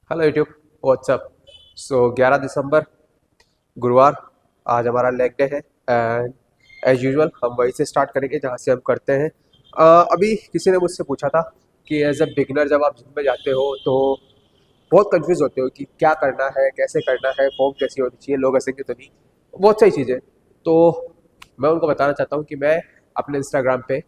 Hello YouTube. WhatsApp. 11 दिसंबर गुरुवार। आज हमारा लेग डे है एंड एज यूजुअल हम वहीं से स्टार्ट करेंगे जहाँ से हम करते हैं। अभी किसी ने मुझसे पूछा था कि एज अ बिगनर जब आप जिम में जाते हो तो बहुत कंफ्यूज होते हो कि क्या करना है, कैसे करना है, फॉर्म कैसी होनी चाहिए, लोग हंसेंगे तो नहीं, बहुत सारी चीज़ें। तो मैं उनको बताना चाहता हूँ कि मैं अपने इंस्टाग्राम पे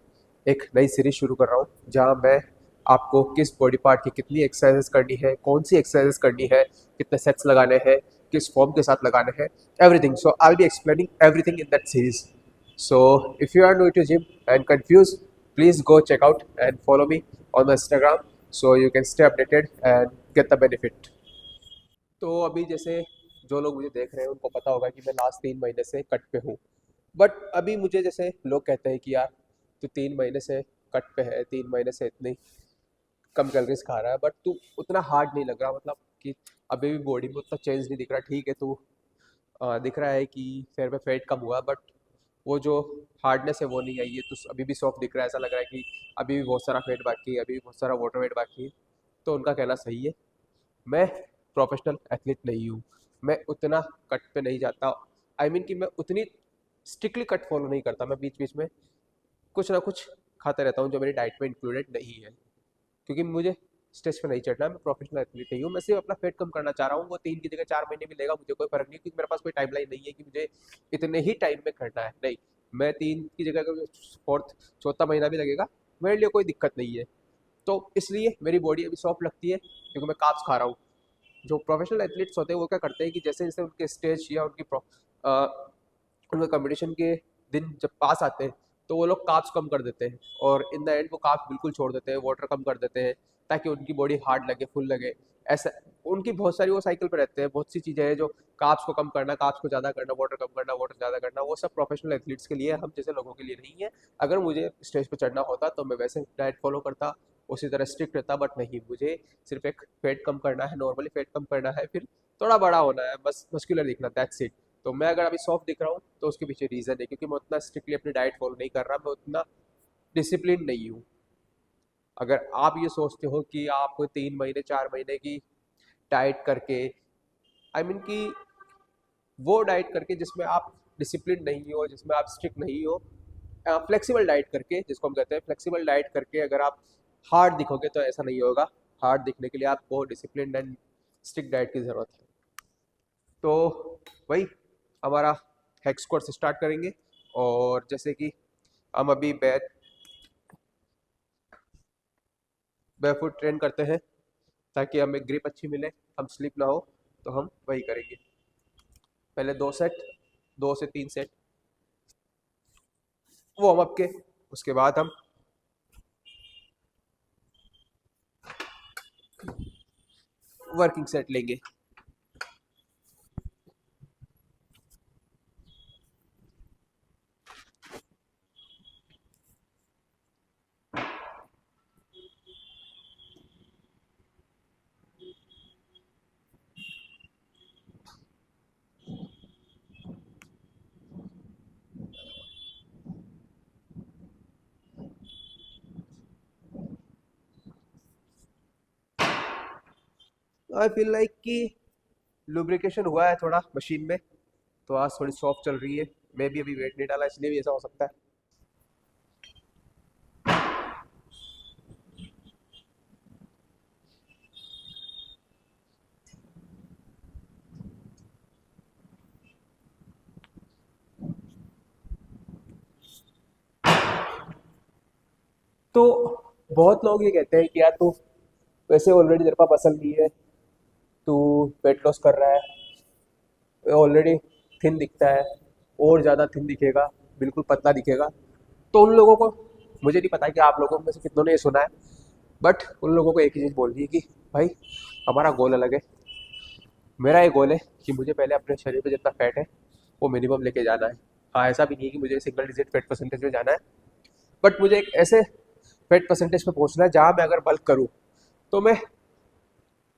एक नई सीरीज शुरू कर रहा हूँ जहाँ मैं आपको किस बॉडी पार्ट की कितनी एक्सरसाइजेस करनी है, कौन सी एक्सरसाइजेस करनी है, कितने सेट्स लगाने हैं, किस फॉर्म के साथ लगाने हैं, everything. So I will be explaining everything in that series. So if you are new to gym and confused, please go check out and follow me on my Instagram so you can stay updated and get the benefit. तो अभी जैसे जो लोग मुझे देख रहे हैं उनको पता होगा कि मैं लास्ट 3 महीने से कट पे हूँ। बट अभी मुझे जैसे लोग कहते हैं कि यार तू 3 महीने से कट पे है, 3 महीने से इतनी कम कैलोरीज खा रहा है, बट तू उतना हार्ड नहीं लग रहा, मतलब कि अभी भी बॉडी में उतना चेंज नहीं दिख रहा। ठीक है, तू दिख रहा है कि तेरे पे फैट कम हुआ, बट वो जो हार्डनेस है वो नहीं आई है। तो अभी भी सॉफ्ट दिख रहा है, ऐसा लग रहा है कि अभी भी बहुत सारा फैट बाकी है, अभी भी बहुत सारा वाटर वेट बाकी है। तो उनका कहना सही है। मैं प्रोफेशनल एथलीट नहीं हूँ, मैं उतना कट पे नहीं जाता। कि मैं उतनी स्ट्रिक्टली कट फॉलो नहीं करता। मैं बीच बीच में कुछ ना कुछ खाते रहता हूँ जो मेरी डाइट में इंक्लूडेड नहीं है, क्योंकि मुझे स्टेज पे नहीं चढ़ना है। मैं प्रोफेशनल एथलीट नहीं हूँ, मैं सिर्फ अपना वेट कम करना चाह रहा हूँ। वो 3 की जगह 4 महीने भी लेगा, मुझे कोई फर्क नहीं, क्योंकि मेरे पास कोई टाइमलाइन नहीं है कि मुझे इतने ही टाइम में करना है। नहीं, मैं 3 की जगह अगर फोर्थ चौथा महीना भी लगेगा, मेरे लिए कोई दिक्कत नहीं है। तो इसलिए मेरी बॉडी अभी सॉफ्ट लगती है क्योंकि मैं कार्ब्स खा रहा हूँ। जो प्रोफेशनल एथलीट्स होते हैं वो क्या करते हैं कि जैसे जैसे उनके स्टेज या उनके कंपटीशन के दिन जब पास आते हैं तो वो लोग कार्ब्स कम कर देते हैं, और इन द एंड वो कार्ब्स बिल्कुल छोड़ देते हैं, वाटर कम कर देते हैं, ताकि उनकी बॉडी हार्ड लगे, फुल लगे। ऐसा उनकी बहुत सारी वो साइकिल पे रहते हैं। बहुत सी चीज़ें हैं जो कार्ब्स को कम करना, कार्ब्स को ज़्यादा करना, वाटर कम करना, वाटर ज़्यादा करना, वो सब प्रोफेशनल एथलीट्स के लिए है, हम जैसे लोगों के लिए नहीं है। अगर मुझे स्टेज पे चढ़ना होता तो मैं वैसे डाइट फॉलो करता, उसी तरह स्ट्रिक्ट रहता, बट नहीं, मुझे सिर्फ एक वेट कम करना है, नॉर्मली वेट कम करना है, फिर थोड़ा बड़ा होना है, बस मस्कुलर दिखना, दैट्स इट। तो मैं अगर अभी सॉफ्ट दिख रहा हूँ तो उसके पीछे रीज़न है, क्योंकि मैं उतना स्ट्रिक्टली अपनी डाइट फॉलो नहीं कर रहा, मैं उतना डिसिप्लिन नहीं हूँ। अगर आप ये सोचते हो कि आप 3 महीने 4 महीने की डाइट करके, कि वो डाइट करके जिसमें आप डिसिप्लिन नहीं हो, जिसमें आप स्ट्रिक्ट नहीं हो, फ्लेक्सिबल डाइट करके, जिसको हम कहते हैं फ्लेक्सिबल डाइट करके अगर आप हार्ड दिखोगे, तो ऐसा नहीं होगा। हार्ड दिखने के लिए आपको डिसिप्लिन एंड स्ट्रिक्ट डाइट की ज़रूरत है। तो वही हमारा हेक्स कोर्स स्टार्ट करेंगे। और जैसे कि हम अभी बैकफुट ट्रेन करते हैं ताकि हमें ग्रिप अच्छी मिले, हम स्लिप ना हो, तो हम वही करेंगे। पहले 2 सेट, 2 से 3 सेट वार्म अप के, उसके बाद हम वर्किंग सेट लेंगे। आई फील लाइक कि लुब्रिकेशन हुआ है थोड़ा मशीन में, तो आज थोड़ी सॉफ्ट चल रही है। मैं भी अभी वेट नहीं डाला, इसलिए भी ऐसा हो सकता है। तो बहुत लोग ये कहते हैं कि यार तू वैसे ऑलरेडी तेरे पास मसल नहीं है, तू वेट लॉस कर रहा है, ऑलरेडी थिन दिखता है, और ज़्यादा थिन दिखेगा, बिल्कुल पतला दिखेगा। तो उन लोगों को, मुझे नहीं पता कि आप लोगों में से कितनों ने ये सुना है, बट उन लोगों को एक ही चीज़ बोल दी है कि भाई हमारा गोल अलग है। मेरा ये गोल है कि मुझे पहले अपने शरीर पे जितना फैट है वो मिनिमम लेके जाना है। हाँ, ऐसा भी नहीं है कि मुझे सिंगल डिजिट फैट परसेंटेज में जाना है, बट मुझे एक ऐसे फैट परसेंटेज पे पहुंचना है जहाँ मैं अगर बल्क करूँ तो मैं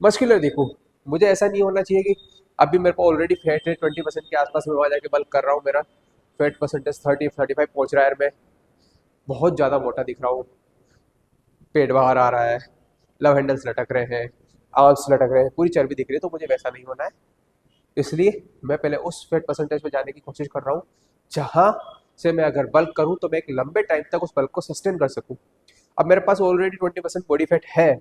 मस्कुलर दिखूँ। मुझे ऐसा नहीं होना चाहिए कि अभी मेरे को ऑलरेडी फैट है 20% के आसपास, में वहाँ जाके बल्क कर रहा हूँ, मेरा फैट परसेंटेज 30-35 पहुँच रहा है, मैं बहुत ज़्यादा मोटा दिख रहा हूँ, पेट बाहर आ रहा है, लव हैंडल्स लटक रहे हैं, आर्म्स लटक रहे हैं, पूरी चर्बी दिख रही है, तो मुझे वैसा नहीं होना है। इसलिए मैं पहले उस फेट परसेंटेज पे जाने की कोशिश कर रहा हूँ जहाँ से मैं अगर बल्क करूँ तो मैं एक लंबे टाइम तक उस बल्क को सस्टेन कर सकूँ। अब मेरे पास ऑलरेडी 20% बॉडी फैट है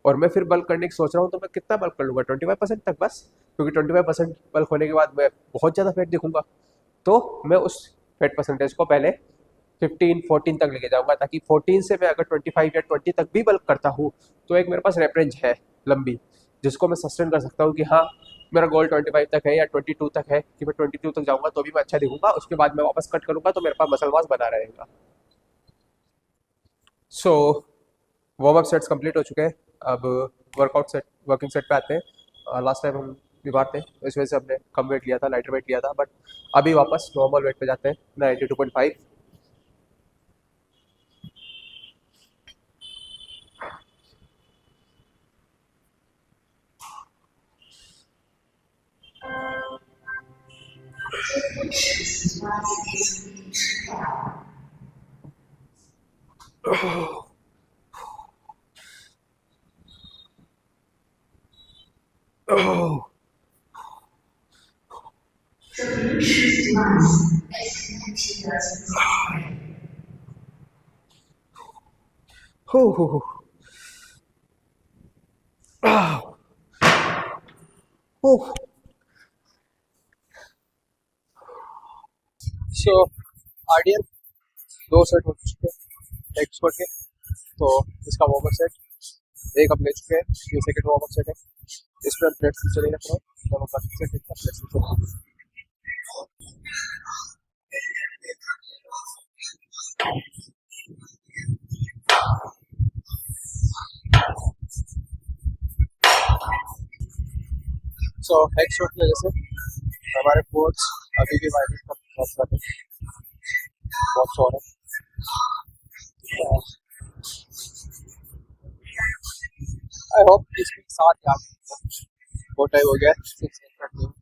और मैं फिर बल्क करने की सोच रहा हूँ, तो मैं कितना बल्क कर लूँगा? 25% तक बस, क्योंकि 25% बल्क होने के बाद मैं बहुत ज़्यादा फैट दिखूंगा। तो मैं उस फैट परसेंटेज को पहले 15-14 तक लेके जाऊंगा, ताकि 14 से मैं अगर 25 या 20 तक भी बल्क करता हूँ तो एक मेरे पास रेफरेंस है लंबी, जिसको मैं सस्टेन कर सकता हूँ कि हाँ, मेरा गोल 25 तक है या 22 तक है, कि मैं 22 तक जाऊंगा तो भी मैं अच्छा दिखूंगा, उसके बाद मैं वापस कट करूंगा तो मेरे पास मसल मास बना रहेगा। So warm up sets complete हो चुके हैं। अब वर्कआउट सेट वर्किंग सेट पे आते हैं। लास्ट टाइम हम बीमार थे, इस वजह से हमने कम वेट लिया था, लाइटर वेट लिया था, बट अभी वापस नॉर्मल वेट पे जाते हैं, 92.5। सो आरडीएल 2 सेट हो चुके हैं एक्सपर्ट के, तो इसका वार्म अप सेट एक अब ले चुके हैं, ये सेकंड वार्म अप सेट है। इस पर प्लेट्स नीचे नहीं रख रहा हूँ, दोनों का सेट है, प्लेट्स नीचे। सो एक्सपर्ट की वजह से हमारे कोच अभी भी वायरस का बहुत कर रहे हैं, बहुत सौ रहे हैं। आई होप इसके साथ याद बहुत टाइम हो गया 6 मिनट।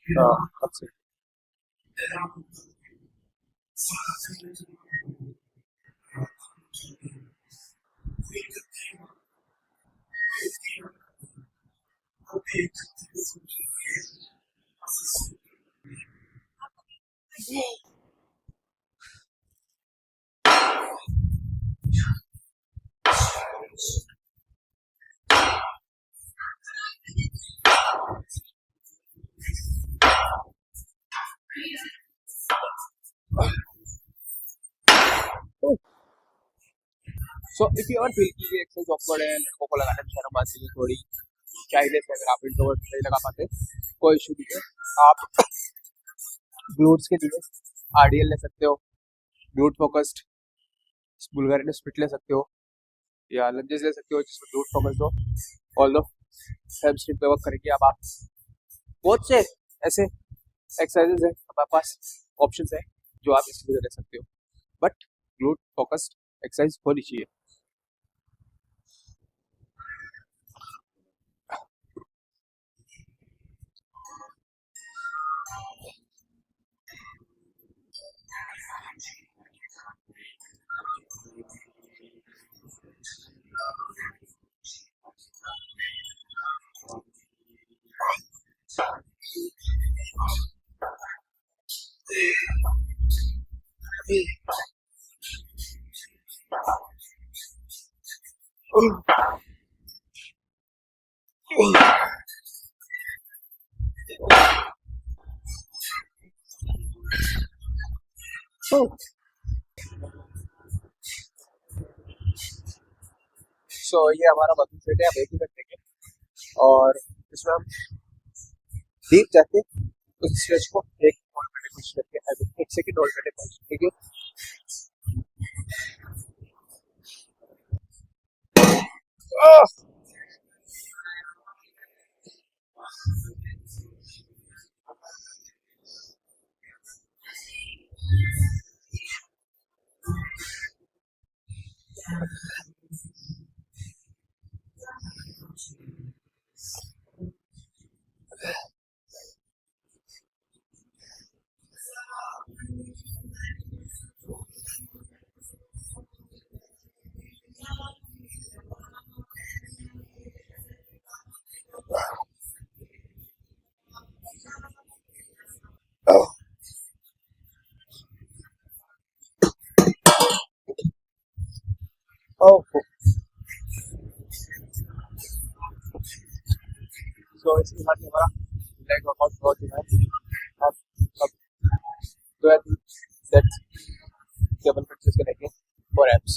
हाँ, so if you are feel की ये एक्सरसाइज ऑकवर्ड है, लड़कों को लगाने में शर्म आती है थोड़ी, चाइल्डिश है, अगर आप इंट्रोवर्ट नहीं लगा पाते, कोई इशू नहीं है। आप ग्लूट्स के लिए आरडीएल ले सकते हो, ग्लूट फोकस्ड बुल्गारियन स्प्लिट ले सकते हो, या लंजेस ले सकते हो जिसमें ग्लूट फोकस्ड हो। ऑल दो हैमस्ट्रिंग पे वर्क करेंगे। अब आप बहुत से ऐसे एक्सरसाइजेज है हमारे पास, ऑप्शंस है जो आप इसके लिए ले सकते हो, बट ग्लूट फोकस्ड एक्सरसाइज होनी चाहिए। सो ये हमारा वर्किंग सेट है, आप एक ही घंटे के, और इसमें हम डीप जाके उस स्ट्रेच को एक होल्ड करने की कोशिश करके 1 सेकंड होल्ड करने की कोशिश करेंगे। सो इसके साथ ही हमारा लेग वर्कआउट हो चुका है। अब 2 या 3 सेट्स डबल फिटनेस करेंगे फॉर एब्स।